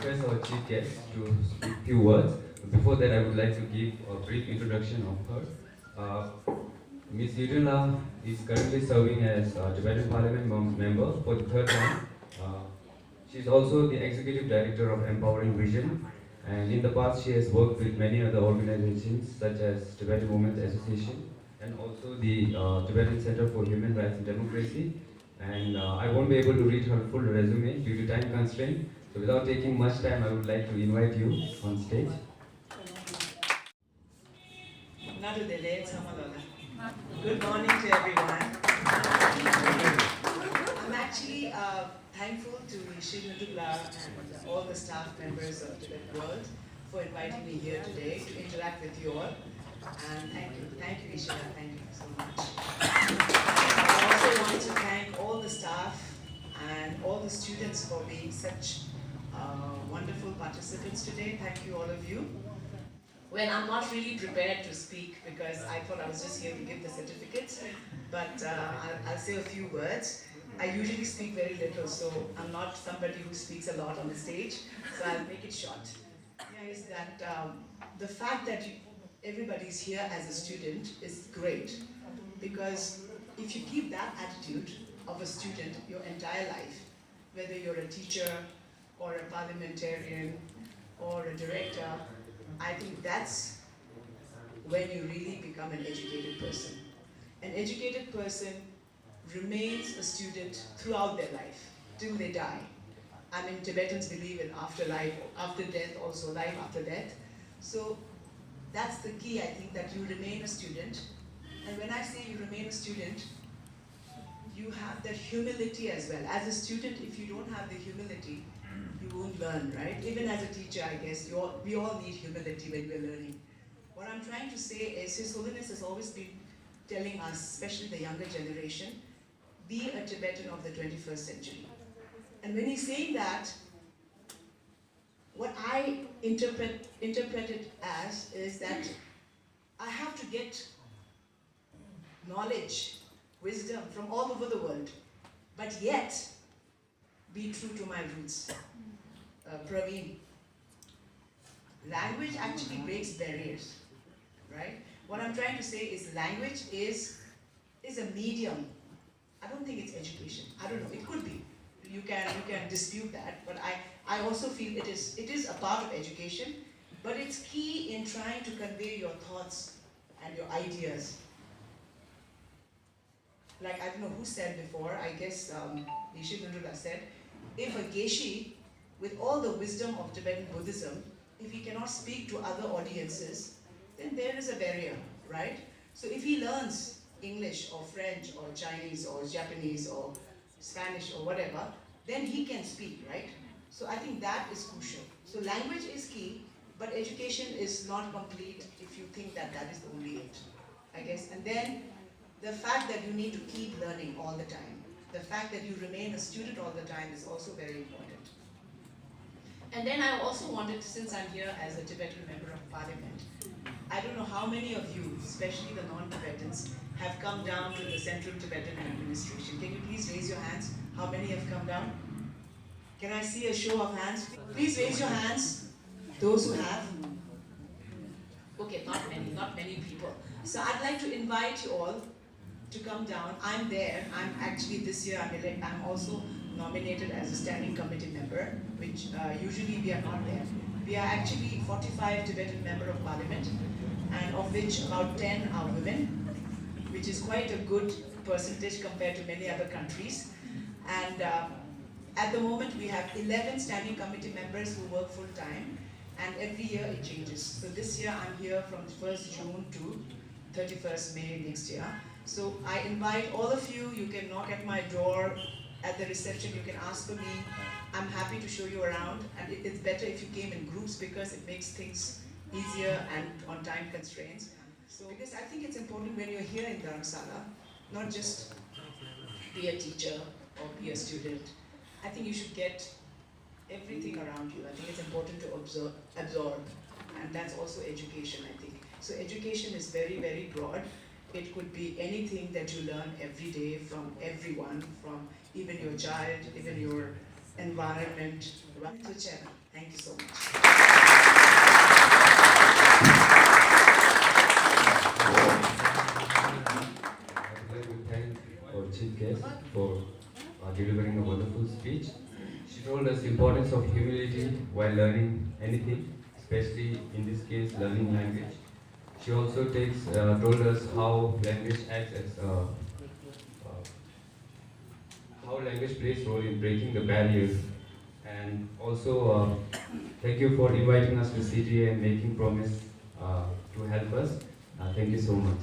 request our chief guest to speak a few words. Before that, I would like to give a brief introduction of her. Ms. Youdon is currently serving as a Tibetan Parliament member for the third time. Uh, she is also the Executive Director of Empowering Vision, and in the past she has worked with many other organizations such as Tibetan Women's Association and also the Tibetan Center for Human Rights and Democracy. And I won't be able to read her full resume due to time constraint. So without taking much time, I would like to invite you on stage. Good morning to everyone. I'm actually thankful to Shilnadula and all the staff members of Tibet World for inviting me here today to interact with you all. And thank you Ishita, thank you so much. I also want to thank all the staff and all the students for being such wonderful participants today. Thank you, all of you. Well, I'm not really prepared to speak because I thought I was just here to give the certificates, but I'll say a few words. I usually speak very little, so I'm not somebody who speaks a lot on the stage, so I'll make it short. Yeah, is that the fact that everybody's here as a student is great, because if you keep that attitude of a student your entire life, whether you're a teacher or a parliamentarian or a director, I think that's when you really become an educated person. An educated person remains a student throughout their life, till they die. I mean, Tibetans believe in afterlife, after death, also life after death. So that's the key, I think, that you remain a student. And when I say you remain a student, you have that humility as well. As a student, if you don't have the humility, you won't learn, right? Even as a teacher, I guess, we all need humility when we're learning. What I'm trying to say is His Holiness has always been telling us, especially the younger generation, be a Tibetan of the 21st century. And when he's saying that, what I interpret it as is that I have to get knowledge, wisdom from all over the world, but yet be true to my roots. Praveen, language actually breaks barriers, right? What I'm trying to say is language is a medium. I don't think it's education. I don't know, it could be. You can dispute that, but I also feel it is a part of education, but it's key in trying to convey your thoughts and your ideas. Like, I don't know who said before, I guess Ishidundula said, if a Geshe, with all the wisdom of Tibetan Buddhism, if he cannot speak to other audiences, then there is a barrier, right? So if he learns English or French or Chinese or Japanese or Spanish or whatever, then he can speak, right? So I think that is crucial. So language is key, but education is not complete if you think that that is only it, I guess. And then the fact that you need to keep learning all the time, the fact that you remain a student all the time is also very important. And then I also wanted, since I'm here as a Tibetan member of parliament, I don't know how many of you, especially the non-Tibetans, have come down to the Central Tibetan Administration. Can you please raise your hands? How many have come down? Can I see a show of hands? Please raise your hands, those who have. Okay, not many people. So I'd like to invite you all to come down. I'm there. I'm actually, this year I'm also nominated as a standing committee member, which usually we are not there. We are actually 45 Tibetan member of parliament, and of which about 10 are women, which is quite a good percentage compared to many other countries. And at the moment we have 11 standing committee members who work full time, and every year it changes. So this year I'm here from 1st June to 31st May next year. So I invite all of you, you can knock at my door at the reception, you can ask for me. I'm happy to show you around, and it's better if you came in groups because it makes things easier and on time constraints. So because I think it's important when you're here in Dharamsala, not just be a teacher or be a student. I think you should get everything around you. I think it's important to absorb, and that's also education, I think. So education is very, very broad. It could be anything that you learn every day from everyone, from even your child, even your environment. Thank Thank you so much. I would like to thank our chief guest for delivering a wonderful speech. She told us the importance of humility while learning anything, especially in this case, learning language. She also told us how language acts as how language plays role in breaking the barriers, and also thank you for inviting us to CTA and making promise to help us. Thank you so much.